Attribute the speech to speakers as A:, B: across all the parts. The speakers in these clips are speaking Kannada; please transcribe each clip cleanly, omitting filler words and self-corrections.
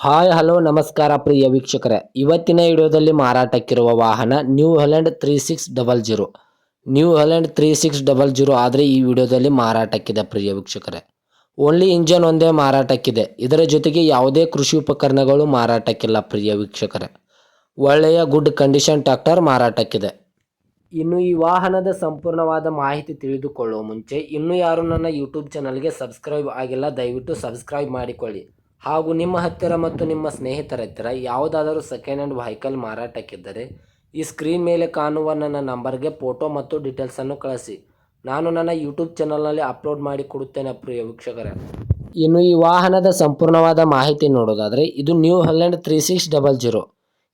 A: ಹಾಯ್ ಹಲೋ ನಮಸ್ಕಾರ ಪ್ರಿಯ ವೀಕ್ಷಕರೇ, ಇವತ್ತಿನ ವಿಡಿಯೋದಲ್ಲಿ ಮಾರಾಟಕ್ಕಿರುವ ವಾಹನ ನ್ಯೂ ಹಾಲೆಂಡ್ 3600. ನ್ಯೂ ಹಾಲೆಂಡ್ 3600 ಆದರೆ ಈ ವಿಡಿಯೋದಲ್ಲಿ ಮಾರಾಟಕ್ಕಿದೆ ಪ್ರಿಯ ವೀಕ್ಷಕರೇ. ಓನ್ಲಿ ಇಂಜನ್ ಒಂದೇ ಮಾರಾಟಕ್ಕಿದೆ. ಇದರ ಜೊತೆಗೆ ಯಾವುದೇ ಕೃಷಿ ಉಪಕರಣಗಳು ಮಾರಾಟಕ್ಕಿಲ್ಲ ಪ್ರಿಯ ವೀಕ್ಷಕರೇ. ಒಳ್ಳೆಯ ಗುಡ್ ಕಂಡೀಷನ್ ಟ್ರ್ಯಾಕ್ಟರ್ ಮಾರಾಟಕ್ಕಿದೆ. ಇನ್ನು ಈ ವಾಹನದ ಸಂಪೂರ್ಣವಾದ ಮಾಹಿತಿ ತಿಳಿದುಕೊಳ್ಳುವ ಮುಂಚೆ ಇನ್ನೂ ಯಾರು ನನ್ನ ಯೂಟ್ಯೂಬ್ ಚಾನಲ್ಗೆ ಸಬ್ಸ್ಕ್ರೈಬ್ ಆಗಿಲ್ಲ, ದಯವಿಟ್ಟು ಸಬ್ಸ್ಕ್ರೈಬ್ ಮಾಡಿಕೊಳ್ಳಿ. ಹಾಗೂ ನಿಮ್ಮ ಹತ್ತಿರ ಮತ್ತು ನಿಮ್ಮ ಸ್ನೇಹಿತರ ಹತ್ತಿರ ಯಾವುದಾದರೂ ಸೆಕೆಂಡ್ ಹ್ಯಾಂಡ್ ವೆಹಿಕಲ್ ಮಾರಾಟಕ್ಕಿದ್ದರೆ ಈ ಸ್ಕ್ರೀನ್ ಮೇಲೆ ಕಾಣುವ ನನ್ನ ನಂಬರ್ಗೆ ಫೋಟೋ ಮತ್ತು ಡೀಟೇಲ್ಸನ್ನು ಕಳಿಸಿ. ನಾನು ನನ್ನ ಯೂಟ್ಯೂಬ್ ಚಾನಲ್ನಲ್ಲಿ ಅಪ್ಲೋಡ್ ಮಾಡಿ ಕೊಡುತ್ತೇನೆ ಪ್ರಿಯ ವೀಕ್ಷಕರೇ. ಇನ್ನು ಈ ವಾಹನದ ಸಂಪೂರ್ಣವಾದ ಮಾಹಿತಿ ನೋಡೋದಾದರೆ ಇದು ನ್ಯೂ ಹಾಲೆಂಡ್ 3600.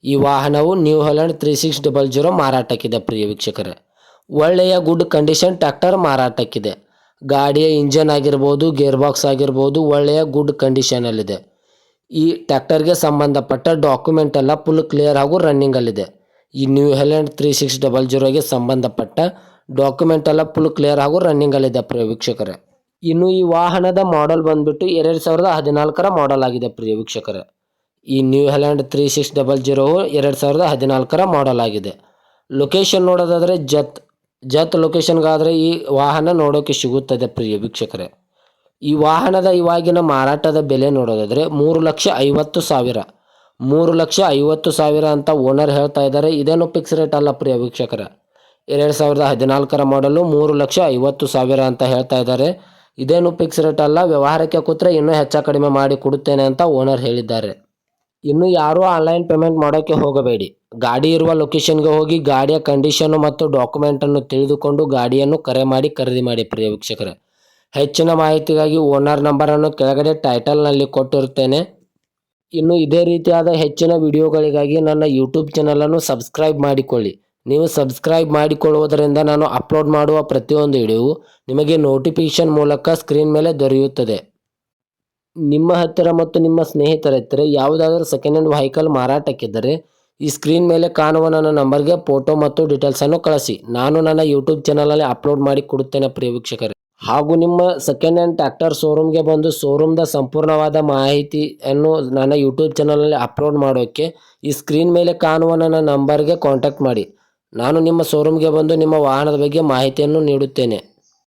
A: ಈ ವಾಹನವು ನ್ಯೂ ಹಾಲೆಂಡ್ 3600 ಮಾರಾಟಕ್ಕಿದೆ ಪ್ರಿಯ ವೀಕ್ಷಕರೇ. ಒಳ್ಳೆಯ ಗುಡ್ ಕಂಡೀಷನ್ ಟ್ರ್ಯಾಕ್ಟರ್ ಮಾರಾಟಕ್ಕಿದೆ. ಗಾಡಿಯ ಇಂಜನ್ ಆಗಿರ್ಬೋದು, ಗೇರ್ ಬಾಕ್ಸ್ ಆಗಿರ್ಬೋದು, ಒಳ್ಳೆಯ ಗುಡ್ ಕಂಡೀಷನಲ್ಲಿದೆ. ಈ ಟ್ರ್ಯಾಕ್ಟರ್ಗೆ ಸಂಬಂಧಪಟ್ಟ ಡಾಕ್ಯುಮೆಂಟ್ ಎಲ್ಲ ಫುಲ್ ಕ್ಲಿಯರ್ ಹಾಗೂ ರನ್ನಿಂಗಲ್ಲಿದೆ. ಈ ನ್ಯೂ ಹಾಲೆಂಡ್ 3600ಗೆ ಸಂಬಂಧಪಟ್ಟ ಡಾಕ್ಯುಮೆಂಟ್ ಎಲ್ಲ ಫುಲ್ ಕ್ಲಿಯರ್ ಹಾಗೂ ರನ್ನಿಂಗಲ್ಲಿದೆ ಪ್ರಿಯ ವೀಕ್ಷಕರೇ. ಇನ್ನು ಈ ವಾಹನದ ಮಾಡೆಲ್ ಬಂದುಬಿಟ್ಟು 2014 ಮಾಡೆಲ್ ಆಗಿದೆ ಪ್ರಿಯ ವೀಕ್ಷಕರೇ. ಈ ನ್ಯೂ ಹಾಲೆಂಡ್ 3600 2014 ಮಾಡೆಲ್ ಆಗಿದೆ. ಲೊಕೇಶನ್ ನೋಡೋದಾದರೆ ಜತ್ ಲೊಕೇಶನ್ಗಾದರೆ ಈ ವಾಹನ ನೋಡೋಕ್ಕೆ ಸಿಗುತ್ತದೆ ಪ್ರಿಯ ವೀಕ್ಷಕರೇ. ಈ ವಾಹನದ ಇವಾಗಿನ ಮಾರಾಟದ ಬೆಲೆ ನೋಡೋದಾದರೆ 3,50,000 3,50,000 ಅಂತ ಓನರ್ ಹೇಳ್ತಾ ಇದ್ದಾರೆ. ಇದೇನು ಫಿಕ್ಸ್ ರೇಟ್ ಅಲ್ಲ ಪ್ರಿಯ ವೀಕ್ಷಕರೇ. 2014 ಮಾಡಲು 3,50,000 ಅಂತ ಹೇಳ್ತಾ ಇದ್ದಾರೆ. ಇದೇನು ಫಿಕ್ಸ್ ರೇಟ್ ಅಲ್ಲ, ವ್ಯವಹಾರಕ್ಕೆ ಕೂತ್ರೆ ಇನ್ನೂ ಹೆಚ್ಚು ಕಡಿಮೆ ಮಾಡಿ ಕೊಡುತ್ತೇನೆ ಅಂತ ಓನರ್ ಹೇಳಿದ್ದಾರೆ. ಇನ್ನು ಯಾರೂ ಆನ್ಲೈನ್ ಪೇಮೆಂಟ್ ಮಾಡೋಕ್ಕೆ ಹೋಗಬೇಡಿ. ಗಾಡಿ ಇರುವ ಲೊಕೇಶನ್ಗೆ ಹೋಗಿ ಗಾಡಿಯ ಕಂಡೀಷನ್ನು ಮತ್ತು ಡಾಕ್ಯುಮೆಂಟನ್ನು ತಿಳಿದುಕೊಂಡು ಗಾಡಿಯನ್ನು ಕರೆ ಮಾಡಿ ಖರೀದಿ ಮಾಡಿ ಪ್ರಿಯ ವೀಕ್ಷಕರೇ. ಹೆಚ್ಚಿನ ಮಾಹಿತಿಗಾಗಿ ಓನರ್ ನಂಬರನ್ನು ಕೆಳಗಡೆ ಟೈಟಲ್ನಲ್ಲಿ ಕೊಟ್ಟಿರುತ್ತೇನೆ. ಇನ್ನು ಇದೇ ರೀತಿಯಾದ ಹೆಚ್ಚಿನ ವಿಡಿಯೋಗಳಿಗಾಗಿ ನನ್ನ ಯೂಟ್ಯೂಬ್ ಚಾನಲನ್ನು ಸಬ್ಸ್ಕ್ರೈಬ್ ಮಾಡಿಕೊಳ್ಳಿ. ನೀವು ಸಬ್ಸ್ಕ್ರೈಬ್ ಮಾಡಿಕೊಳ್ಳುವುದರಿಂದ ನಾನು ಅಪ್ಲೋಡ್ ಮಾಡುವ ಪ್ರತಿಯೊಂದು ವಿಡಿಯೋವು ನಿಮಗೆ ನೋಟಿಫಿಕೇಷನ್ ಮೂಲಕ ಸ್ಕ್ರೀನ್ ಮೇಲೆ ದೊರೆಯುತ್ತದೆ. ನಿಮ್ಮ ಹತ್ತಿರ ಮತ್ತು ನಿಮ್ಮ ಸ್ನೇಹಿತರ ಹತ್ತಿರ ಯಾವುದಾದರೂ ಸೆಕೆಂಡ್ ಹ್ಯಾಂಡ್ ವೆಹಿಕಲ್ ಮಾರಾಟಕ್ಕಿದ್ದರೆ ಈ ಸ್ಕ್ರೀನ್ ಮೇಲೆ ಕಾಣುವ ನನ್ನ ನಂಬರ್ಗೆ ಫೋಟೋ ಮತ್ತು ಡೀಟೇಲ್ಸನ್ನು ಕಳಿಸಿ. ನಾನು ನನ್ನ ಯೂಟ್ಯೂಬ್ ಚಾನಲಲ್ಲಿ ಅಪ್ಲೋಡ್ ಮಾಡಿ ಕೊಡುತ್ತೇನೆ ಪ್ರಿಯ ವೀಕ್ಷಕರೇ. ಹಾಗೂ ನಿಮ್ಮ ಸೆಕೆಂಡ್ ಹ್ಯಾಂಡ್ ಟ್ರ್ಯಾಕ್ಟರ್ ಶೋರೂಮ್ಗೆ ಬಂದು ಶೋರೂಮ್ದ ಸಂಪೂರ್ಣವಾದ ಮಾಹಿತಿಯನ್ನು ನನ್ನ ಯೂಟ್ಯೂಬ್ ಚಾನಲಲ್ಲಿ ಅಪ್ಲೋಡ್ ಮಾಡೋಕ್ಕೆ ಈ ಸ್ಕ್ರೀನ್ ಮೇಲೆ ಕಾಣುವ ನನ್ನ ನಂಬರ್ಗೆ ಕಾಂಟ್ಯಾಕ್ಟ್ ಮಾಡಿ. ನಾನು ನಿಮ್ಮ ಶೋರೂಮ್ಗೆ ಬಂದು ನಿಮ್ಮ ವಾಹನದ ಬಗ್ಗೆ ಮಾಹಿತಿಯನ್ನು ನೀಡುತ್ತೇನೆ.